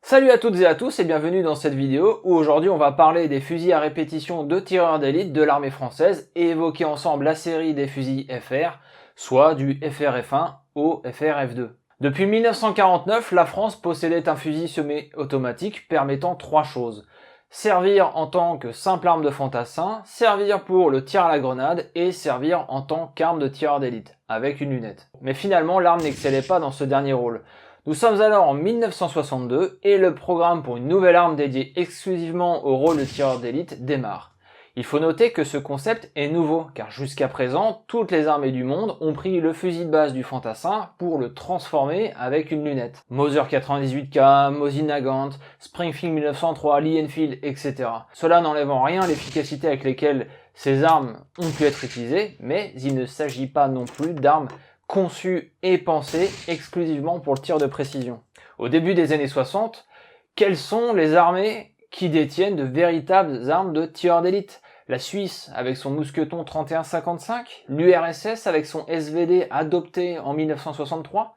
Salut à toutes et à tous et bienvenue dans cette vidéo où aujourd'hui on va parler des fusils à répétition de tireurs d'élite de l'armée française et évoquer ensemble la série des fusils FR, soit du FR-F1 au FR-F2. Depuis 1949, la France possédait un fusil semi-automatique permettant trois choses. Servir en tant que simple arme de fantassin, servir pour le tir à la grenade et servir en tant qu'arme de tireur d'élite, avec une lunette. Mais finalement, l'arme n'excellait pas dans ce dernier rôle. Nous sommes alors en 1962 et le programme pour une nouvelle arme dédiée exclusivement au rôle de tireur d'élite démarre. Il faut noter que ce concept est nouveau, car jusqu'à présent, toutes les armées du monde ont pris le fusil de base du fantassin pour le transformer avec une lunette. Mauser 98K, Mosin Nagant, Springfield 1903, Lee Enfield, etc. Cela n'enlève en rien l'efficacité avec lesquelles ces armes ont pu être utilisées, mais il ne s'agit pas non plus d'armes conçues et pensées exclusivement pour le tir de précision. Au début des années 60, quelles sont les armées qui détiennent de véritables armes de tireurs d'élite? La Suisse avec son mousqueton 31-55, l'URSS avec son SVD adopté en 1963.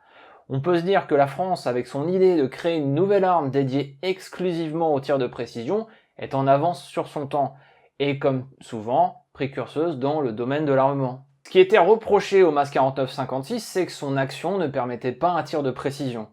On peut se dire que la France, avec son idée de créer une nouvelle arme dédiée exclusivement au tir de précision, est en avance sur son temps, et comme souvent, précurseuse dans le domaine de l'armement. Ce qui était reproché au MAS 49-56, c'est que son action ne permettait pas un tir de précision.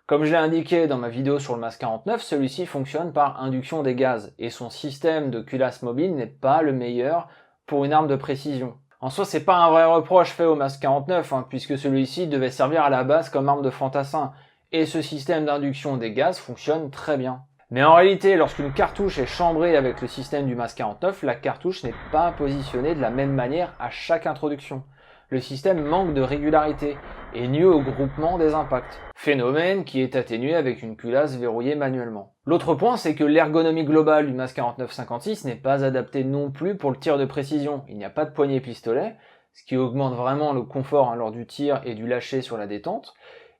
Comme je l'ai indiqué dans ma vidéo sur le MAS 49, celui-ci fonctionne par induction des gaz, et son système de culasse mobile n'est pas le meilleur pour une arme de précision. En soi, c'est pas un vrai reproche fait au MAS 49, puisque celui-ci devait servir à la base comme arme de fantassin, et ce système d'induction des gaz fonctionne très bien. Mais en réalité, lorsqu'une cartouche est chambrée avec le système du MAS 49, la cartouche n'est pas positionnée de la même manière à chaque introduction. Le système manque de régularité et nuit au groupement des impacts, phénomène qui est atténué avec une culasse verrouillée manuellement. L'autre point, c'est que l'ergonomie globale du MAS 49-56 n'est pas adaptée non plus pour le tir de précision. Il n'y a pas de poignée pistolet, ce qui augmente vraiment le confort lors du tir et du lâcher sur la détente,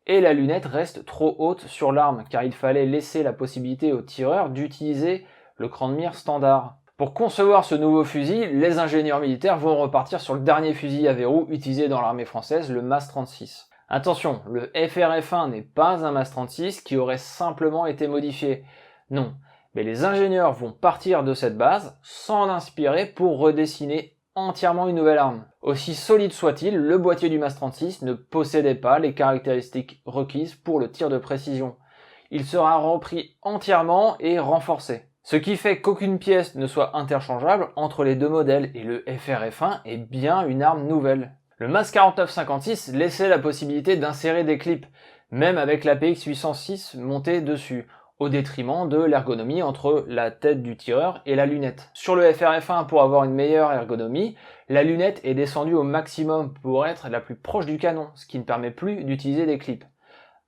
et la lunette reste trop haute sur l'arme, car il fallait laisser la possibilité au tireur d'utiliser le cran de mire standard. Pour concevoir ce nouveau fusil, les ingénieurs militaires vont repartir sur le dernier fusil à verrou utilisé dans l'armée française, le MAS 36. Attention, le FR-F1 n'est pas un MAS 36 qui aurait simplement été modifié. Non, mais les ingénieurs vont partir de cette base, s'en inspirer pour redessiner entièrement une nouvelle arme. Aussi solide soit-il, le boîtier du MAS 36 ne possédait pas les caractéristiques requises pour le tir de précision. Il sera repris entièrement et renforcé. Ce qui fait qu'aucune pièce ne soit interchangeable entre les deux modèles et le FR-F1 est bien une arme nouvelle. Le MAS 49-56 laissait la possibilité d'insérer des clips, même avec l'APX 806 montée dessus, au détriment de l'ergonomie entre la tête du tireur et la lunette. Sur le FR-F1, pour avoir une meilleure ergonomie, la lunette est descendue au maximum pour être la plus proche du canon, ce qui ne permet plus d'utiliser des clips.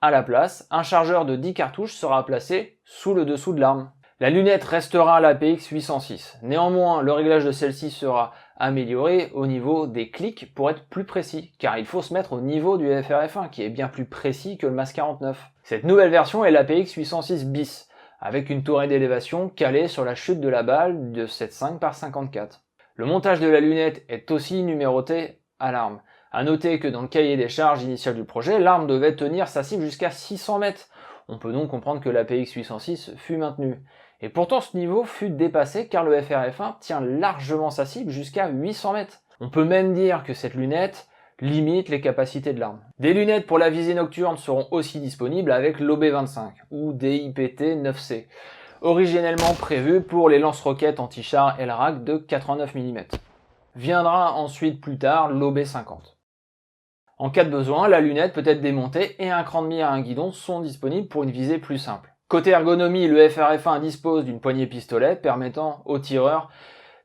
À la place, un chargeur de 10 cartouches sera placé sous le dessous de l'arme. La lunette restera à l'APX 806. Néanmoins, le réglage de celle-ci sera amélioré au niveau des clics pour être plus précis, car il faut se mettre au niveau du FR-F1 qui est bien plus précis que le MAS 49. Cette nouvelle version est l'APX 806 bis, avec une tourelle d'élévation calée sur la chute de la balle de 7,5 par 54. Le montage de la lunette est aussi numéroté à l'arme. À noter que dans le cahier des charges initial du projet, l'arme devait tenir sa cible jusqu'à 600 mètres. On peut donc comprendre que l'APX 806 fut maintenue. Et pourtant ce niveau fut dépassé car le FR-F1 tient largement sa cible jusqu'à 800 mètres. On peut même dire que cette lunette limite les capacités de l'arme. Des lunettes pour la visée nocturne seront aussi disponibles avec l'OB25 ou DIPT 9C, originellement prévues pour les lance-roquettes anti-char LRAC de 89 mm. Viendra ensuite plus tard l'OB50. En cas de besoin, la lunette peut être démontée et un cran de mire et un guidon sont disponibles pour une visée plus simple. Côté ergonomie, le FR-F1 dispose d'une poignée pistolet permettant au tireur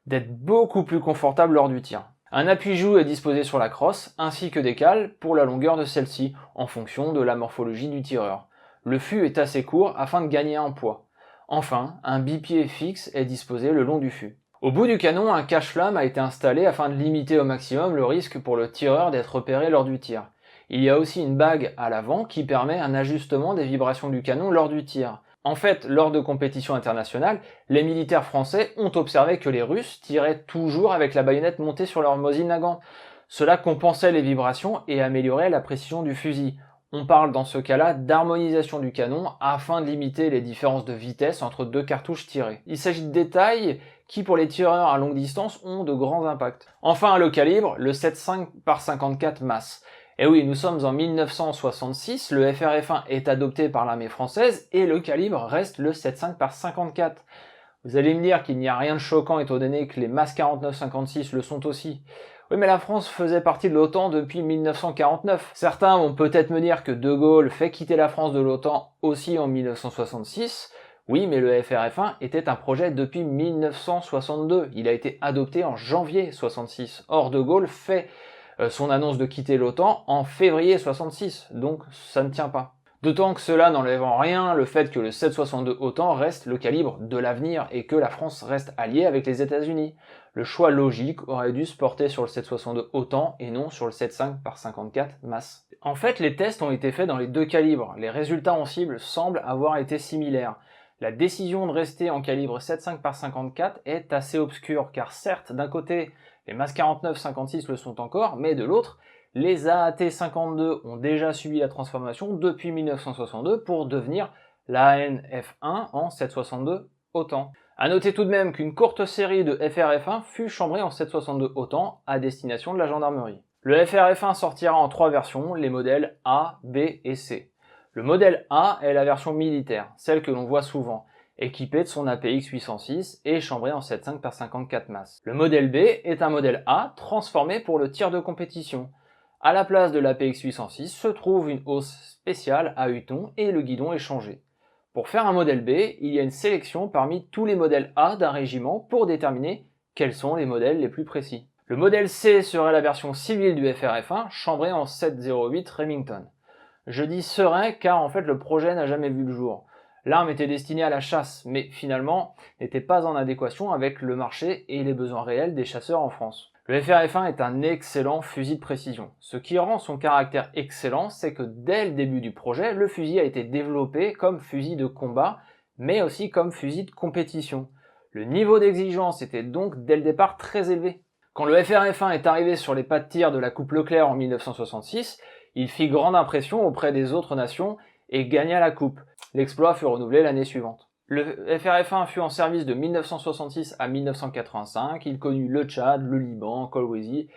d'être beaucoup plus confortable lors du tir. Un appui-joue est disposé sur la crosse ainsi que des cales pour la longueur de celle-ci en fonction de la morphologie du tireur. Le fût est assez court afin de gagner en poids. Enfin, un bipied fixe est disposé le long du fût. Au bout du canon, un cache-flamme a été installé afin de limiter au maximum le risque pour le tireur d'être repéré lors du tir. Il y a aussi une bague à l'avant qui permet un ajustement des vibrations du canon lors du tir. En fait, lors de compétitions internationales, les militaires français ont observé que les Russes tiraient toujours avec la baïonnette montée sur leur Mosin Nagant. Cela compensait les vibrations et améliorait la précision du fusil. On parle dans ce cas-là d'harmonisation du canon afin de limiter les différences de vitesse entre deux cartouches tirées. Il s'agit de détails qui pour les tireurs à longue distance ont de grands impacts. Enfin le calibre, le 7.5 par 54 masse. Et oui, nous sommes en 1966, le FR-F1 est adopté par l'armée française et le calibre reste le 7.5 par 54. Vous allez me dire qu'il n'y a rien de choquant étant donné que les MAS 49-56 le sont aussi. Oui, mais la France faisait partie de l'OTAN depuis 1949. Certains vont peut-être me dire que De Gaulle fait quitter la France de l'OTAN aussi en 1966. Oui, mais le FR-F1 était un projet depuis 1962. Il a été adopté en janvier 66. Or, De Gaulle fait son annonce de quitter l'OTAN en février 66. Donc, ça ne tient pas. D'autant que cela n'enlève en rien le fait que le 7.62 OTAN reste le calibre de l'avenir et que la France reste alliée avec les États-Unis. Le choix logique aurait dû se porter sur le 7.62 OTAN et non sur le 7.5 par 54 masse. En fait, les tests ont été faits dans les deux calibres. Les résultats en cible semblent avoir été similaires. La décision de rester en calibre 7.5 par 54 est assez obscure car certes, d'un côté, les MAS 49-56 le sont encore, mais de l'autre, les AAT-52 ont déjà subi la transformation depuis 1962 pour devenir l'AN-F1 en 7.62 OTAN. A noter tout de même qu'une courte série de FR-F1 fut chambrée en 7.62 OTAN à destination de la gendarmerie. Le FR-F1 sortira en 3 versions, les modèles A, B et C. Le modèle A est la version militaire, celle que l'on voit souvent, équipée de son APX 806 et chambrée en 7.5 par 54 masses. Le modèle B est un modèle A transformé pour le tir de compétition. À la place de l'APX 806 se trouve une hausse spéciale à huton et le guidon est changé. Pour faire un modèle B, il y a une sélection parmi tous les modèles A d'un régiment pour déterminer quels sont les modèles les plus précis. Le modèle C serait la version civile du FR-F1 chambrée en 708 Remington. Je dis serait car en fait le projet n'a jamais vu le jour. L'arme était destinée à la chasse, mais finalement n'était pas en adéquation avec le marché et les besoins réels des chasseurs en France. Le FR-F1 est un excellent fusil de précision. Ce qui rend son caractère excellent, c'est que dès le début du projet, le fusil a été développé comme fusil de combat, mais aussi comme fusil de compétition. Le niveau d'exigence était donc dès le départ très élevé. Quand le FR-F1 est arrivé sur les pas de tir de la Coupe Leclerc en 1966, il fit grande impression auprès des autres nations et gagna la coupe. L'exploit fut renouvelé l'année suivante. Le FR-F1 fut en service de 1966 à 1985, il connut le Tchad, le Liban, Kolwezi,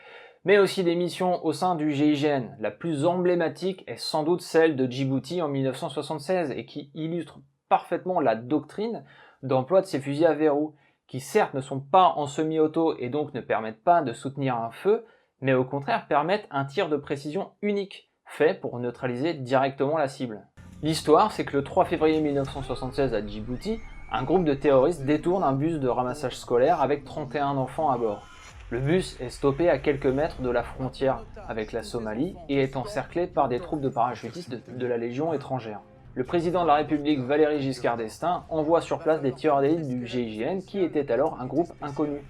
mais aussi des missions au sein du GIGN. La plus emblématique est sans doute celle de Djibouti en 1976 et qui illustre parfaitement la doctrine d'emploi de ces fusils à verrou, qui certes ne sont pas en semi-auto et donc ne permettent pas de soutenir un feu, mais au contraire permettent un tir de précision unique, fait pour neutraliser directement la cible. L'histoire, c'est que le 3 février 1976 à Djibouti, un groupe de terroristes détourne un bus de ramassage scolaire avec 31 enfants à bord. Le bus est stoppé à quelques mètres de la frontière avec la Somalie et est encerclé par des troupes de parachutistes de la Légion étrangère. Le président de la République, Valéry Giscard d'Estaing, envoie sur place des tireurs d'élite du GIGN qui était alors un groupe inconnu.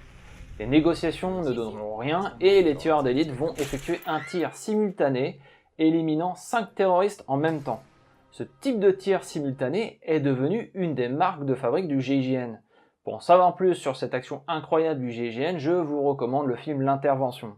Les négociations ne donneront rien et les tireurs d'élite vont effectuer un tir simultané, éliminant 5 terroristes en même temps. Ce type de tir simultané est devenu une des marques de fabrique du GIGN. Pour en savoir plus sur cette action incroyable du GIGN, je vous recommande le film L'Intervention.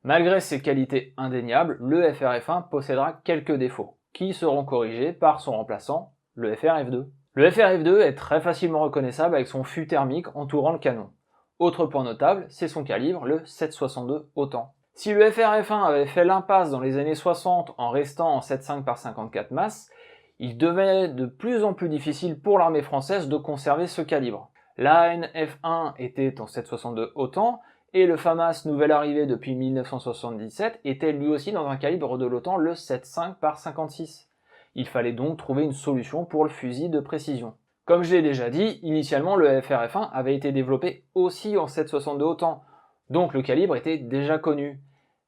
Malgré ses qualités indéniables, le FR-F1 possédera quelques défauts, qui seront corrigés par son remplaçant, le FR-F2. Le FR-F2 est très facilement reconnaissable avec son fût thermique entourant le canon. Autre point notable, c'est son calibre, le 7,62 autant. Si le FR-F1 avait fait l'impasse dans les années 60 en restant en 7,5 par 54 masses, il devenait de plus en plus difficile pour l'armée française de conserver ce calibre. L'AN-F1 était en 7,62 autant, et le FAMAS, nouvelle arrivée depuis 1977, était lui aussi dans un calibre de l'OTAN, le 7,5 par 56. Il fallait donc trouver une solution pour le fusil de précision. Comme je l'ai déjà dit, initialement le FR-F1 avait été développé aussi en 7,62 autant, donc le calibre était déjà connu.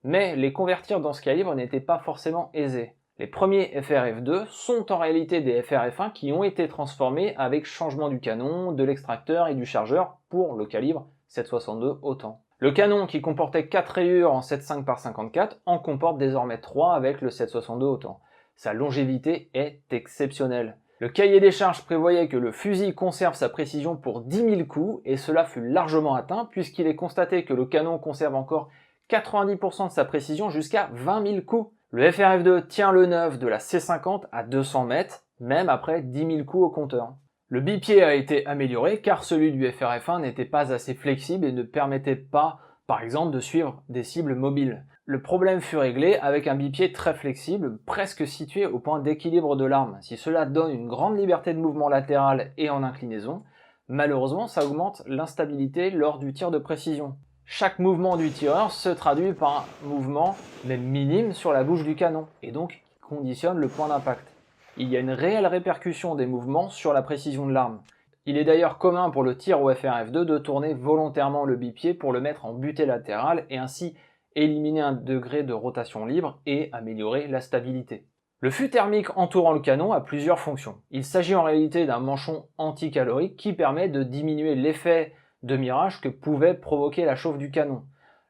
Mais les convertir dans ce calibre n'était pas forcément aisé. Les premiers FR-F2 sont en réalité des FR-F1 qui ont été transformés avec changement du canon, de l'extracteur et du chargeur pour le calibre 7,62 autant. Le canon qui comportait 4 rayures en 7,5 par 54 en comporte désormais 3 avec le 7,62 autant. Sa longévité est exceptionnelle. Le cahier des charges prévoyait que le fusil conserve sa précision pour 10 000 coups et cela fut largement atteint puisqu'il est constaté que le canon conserve encore 90% de sa précision jusqu'à 20 000 coups. Le FR-F2 tient le neuf de la C50 à 200 mètres, même après 10 000 coups au compteur. Le bipied a été amélioré car celui du FR-F1 n'était pas assez flexible et ne permettait pas, par exemple, de suivre des cibles mobiles. Le problème fut réglé avec un bipied très flexible, presque situé au point d'équilibre de l'arme. Si cela donne une grande liberté de mouvement latéral et en inclinaison, malheureusement ça augmente l'instabilité lors du tir de précision. Chaque mouvement du tireur se traduit par un mouvement, même minime, sur la bouche du canon, et donc conditionne le point d'impact. Il y a une réelle répercussion des mouvements sur la précision de l'arme. Il est d'ailleurs commun pour le tir au FR-F2 de tourner volontairement le bipied pour le mettre en butée latérale et ainsi éliminer un degré de rotation libre et améliorer la stabilité. Le fût thermique entourant le canon a plusieurs fonctions. Il s'agit en réalité d'un manchon anticalorique qui permet de diminuer l'effet de mirage que pouvait provoquer la chauffe du canon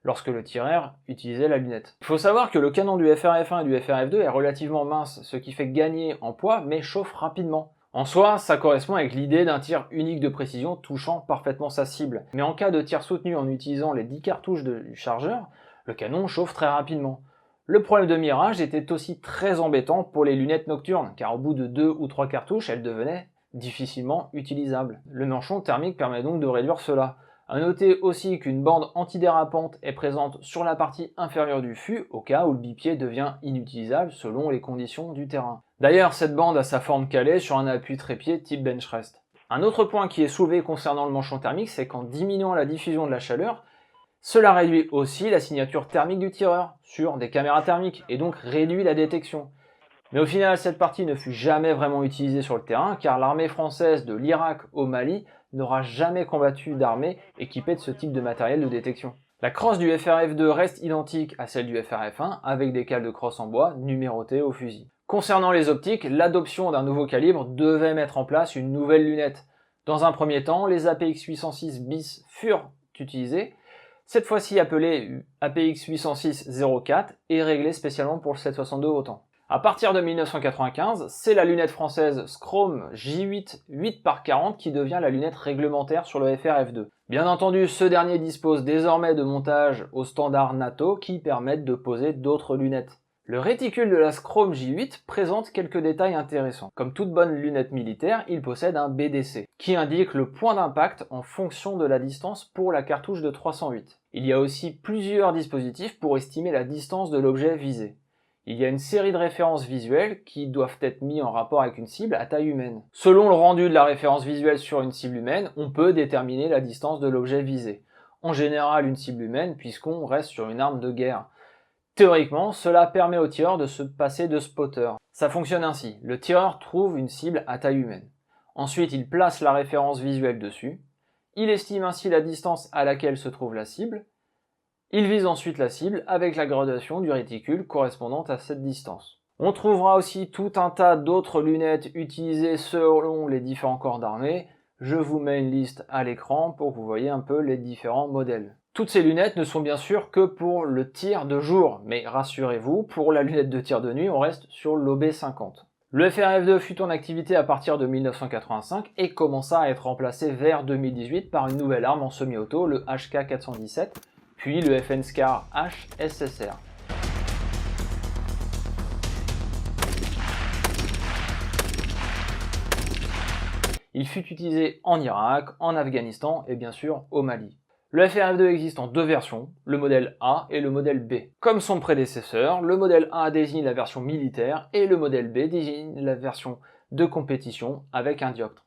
lorsque le tireur utilisait la lunette. Il faut savoir que le canon du FR-F1 et du FR-F2 est relativement mince, ce qui fait gagner en poids mais chauffe rapidement. En soi, ça correspond avec l'idée d'un tir unique de précision touchant parfaitement sa cible. Mais en cas de tir soutenu en utilisant les 10 cartouches du chargeur, le canon chauffe très rapidement. Le problème de mirage était aussi très embêtant pour les lunettes nocturnes, car au bout de 2 ou 3 cartouches, elles devenaient difficilement utilisables. Le manchon thermique permet donc de réduire cela. À noter aussi qu'une bande antidérapante est présente sur la partie inférieure du fût, au cas où le bipied devient inutilisable selon les conditions du terrain. D'ailleurs, cette bande a sa forme calée sur un appui trépied type bench rest. Un autre point qui est soulevé concernant le manchon thermique, c'est qu'en diminuant la diffusion de la chaleur, cela réduit aussi la signature thermique du tireur sur des caméras thermiques et donc réduit la détection. Mais au final, cette partie ne fut jamais vraiment utilisée sur le terrain car l'armée française de l'Irak au Mali n'aura jamais combattu d'armée équipée de ce type de matériel de détection. La crosse du FR-F2 reste identique à celle du FR-F1 avec des cales de crosse en bois numérotées au fusil. Concernant les optiques, l'adoption d'un nouveau calibre devait mettre en place une nouvelle lunette. Dans un premier temps, les APX 806 bis furent utilisées, cette fois-ci appelée APX 806-04 et réglée spécialement pour le 7,62 autant. À partir de 1995, c'est la lunette française Scrom J8 8x40 qui devient la lunette réglementaire sur le FR-F2. Bien entendu, ce dernier dispose désormais de montages au standard NATO qui permettent de poser d'autres lunettes. Le réticule de la Scrom J8 présente quelques détails intéressants. Comme toute bonne lunette militaire, il possède un BDC, qui indique le point d'impact en fonction de la distance pour la cartouche de 308. Il y a aussi plusieurs dispositifs pour estimer la distance de l'objet visé. Il y a une série de références visuelles qui doivent être mises en rapport avec une cible à taille humaine. Selon le rendu de la référence visuelle sur une cible humaine, on peut déterminer la distance de l'objet visé. En général, une cible humaine puisqu'on reste sur une arme de guerre. Théoriquement, cela permet au tireur de se passer de spotter. Ça fonctionne ainsi. Le tireur trouve une cible à taille humaine. Ensuite, il place la référence visuelle dessus. Il estime ainsi la distance à laquelle se trouve la cible. Il vise ensuite la cible avec la gradation du réticule correspondante à cette distance. On trouvera aussi tout un tas d'autres lunettes utilisées selon les différents corps d'armée. Je vous mets une liste à l'écran pour que vous voyez un peu les différents modèles. Toutes ces lunettes ne sont bien sûr que pour le tir de jour, mais rassurez-vous, pour la lunette de tir de nuit, on reste sur l'OB50. Le FR-F2 fut en activité à partir de 1985 et commença à être remplacé vers 2018 par une nouvelle arme en semi-auto, le HK417, puis le FN SCAR HSSR. Il fut utilisé en Irak, en Afghanistan et bien sûr au Mali. Le FR-F2 existe en deux versions, le modèle A et le modèle B. Comme son prédécesseur, le modèle A désigne la version militaire et le modèle B désigne la version de compétition avec un dioptre.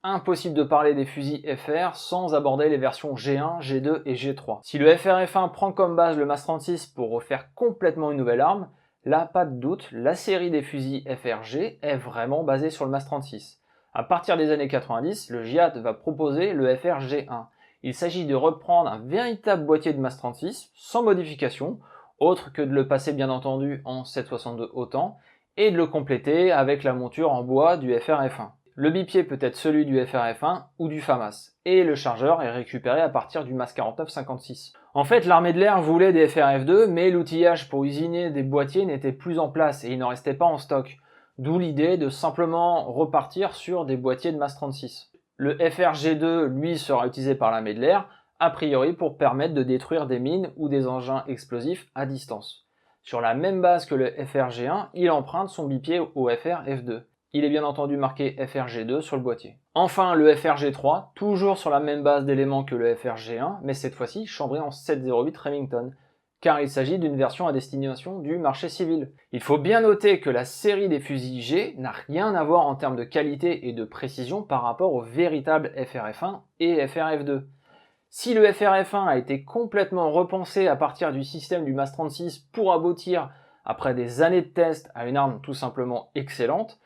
Impossible de parler des fusils FR sans aborder les versions G1, G2 et G3. Si le FR-F1 prend comme base le MAS 36 pour refaire complètement une nouvelle arme, là pas de doute, la série des fusils FRG est vraiment basée sur le MAS 36. À partir des années 90, le Giat va proposer le FR-G1. Il s'agit de reprendre un véritable boîtier de MAS 36 sans modification, autre que de le passer bien entendu en 762 autant, et de le compléter avec la monture en bois du FR-F1. Le bipied peut être celui du FR-F1 ou du FAMAS, et le chargeur est récupéré à partir du MAS 49-56. En fait, l'armée de l'air voulait des FR-F2, mais l'outillage pour usiner des boîtiers n'était plus en place et il n'en restait pas en stock. D'où l'idée de simplement repartir sur des boîtiers de MAS 36. Le FR-G2, lui, sera utilisé par l'armée de l'air, a priori pour permettre de détruire des mines ou des engins explosifs à distance. Sur la même base que le FR-G1, il emprunte son bipied au FR-F2. Il est bien entendu marqué FRG2 sur le boîtier. Enfin, le FRG3, toujours sur la même base d'éléments que le FRG1, mais cette fois-ci chambré en 708 Remington, car il s'agit d'une version à destination du marché civil. Il faut bien noter que la série des fusils G n'a rien à voir en termes de qualité et de précision par rapport au véritable FR-F1 et FR-F2. Si le FR-F1 a été complètement repensé à partir du système du MAS 36 pour aboutir, après des années de tests, à une arme tout simplement excellente,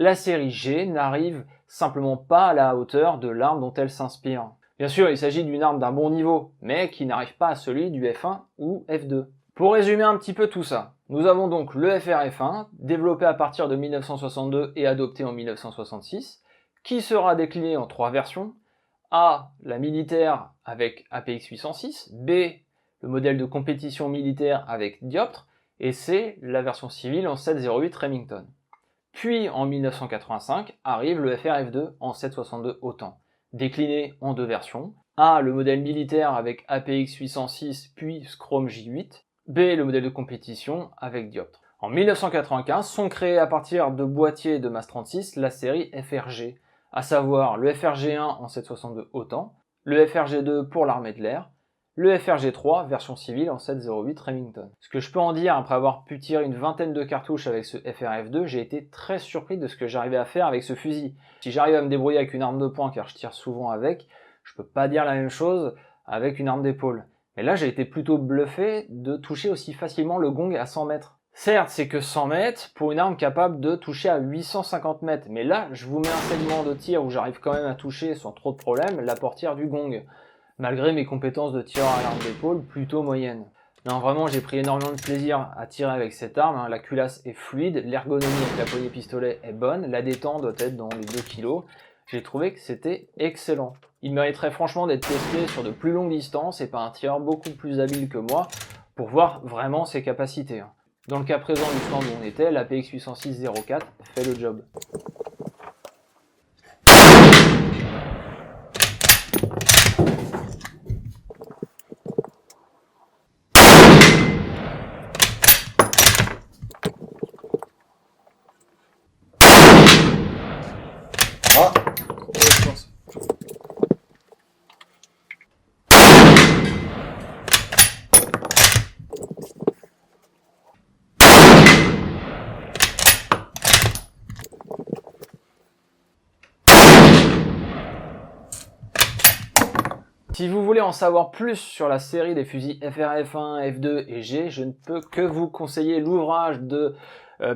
la série G n'arrive simplement pas à la hauteur de l'arme dont elle s'inspire. Bien sûr, il s'agit d'une arme d'un bon niveau, mais qui n'arrive pas à celui du F1 ou F2. Pour résumer un petit peu tout ça, nous avons donc le FR-F1, développé à partir de 1962 et adopté en 1966, qui sera décliné en trois versions. A, la militaire avec APX 806, B, le modèle de compétition militaire avec dioptre, et C, la version civile en 708 Remington. Puis en 1985 arrive le FR-F2 en 762 autant, décliné en deux versions. A, le modèle militaire avec APX 806 puis Scrom J8. B, le modèle de compétition avec dioptre. En 1995 sont créés à partir de boîtiers de MAS 36 la série FRG, à savoir le FRG1 en 762 autant, le FRG2 pour l'armée de l'air, le FRG3 version civile en 7.08 Remington. Ce que je peux en dire après avoir pu tirer une vingtaine de cartouches avec ce FRF2, j'ai été très surpris de ce que j'arrivais à faire avec ce fusil. Si j'arrive à me débrouiller avec une arme de poing car je tire souvent avec, je peux pas dire la même chose avec une arme d'épaule. Mais là j'ai été plutôt bluffé de toucher aussi facilement le gong à 100 mètres. Certes, c'est que 100 mètres pour une arme capable de toucher à 850 mètres, mais là je vous mets un segment de tir où j'arrive quand même à toucher sans trop de problème la portière du gong, malgré mes compétences de tireur à l'arme d'épaule plutôt moyennes. Non, vraiment, j'ai pris énormément de plaisir à tirer avec cette arme, la culasse est fluide, l'ergonomie avec la poignée pistolet est bonne, la détente doit être dans les 2 kg. J'ai trouvé que c'était excellent. Il mériterait franchement d'être testé sur de plus longues distances et par un tireur beaucoup plus habile que moi pour voir vraiment ses capacités. Dans le cas présent du stand où on était, la PX806-04 fait le job. Ah, je pense. Si vous voulez en savoir plus sur la série des fusils FR-F1, F2 et G, je ne peux que vous conseiller l'ouvrage de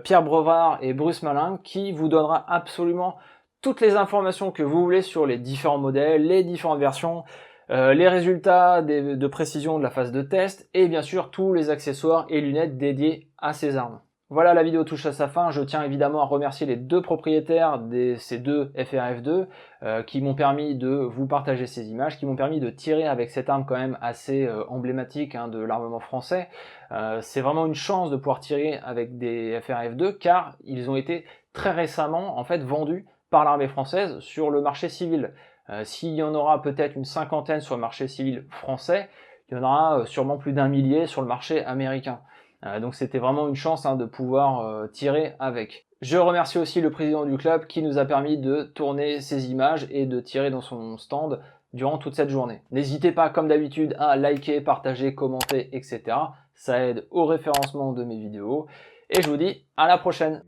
Pierre Brevard et Bruce Malin qui vous donnera absolument toutes les informations que vous voulez sur les différents modèles, les différentes versions, les résultats de précision de la phase de test et bien sûr tous les accessoires et lunettes dédiés à ces armes. Voilà, la vidéo touche à sa fin. Je tiens évidemment à remercier les 2 propriétaires de ces 2 FRF2 qui m'ont permis de vous partager ces images, qui m'ont permis de tirer avec cette arme quand même assez emblématique de l'armement français. C'est vraiment une chance de pouvoir tirer avec des FRF2 car ils ont été très récemment en fait vendus par l'armée française sur le marché civil. S'il y en aura peut-être une cinquantaine sur le marché civil français, il y en aura sûrement plus d'1 millier sur le marché américain. Donc c'était vraiment une chance de pouvoir tirer avec. Je remercie aussi le président du club qui nous a permis de tourner ces images et de tirer dans son stand durant toute cette journée. N'hésitez pas comme d'habitude à liker, partager, commenter, etc. Ça aide au référencement de mes vidéos. Et je vous dis à la prochaine.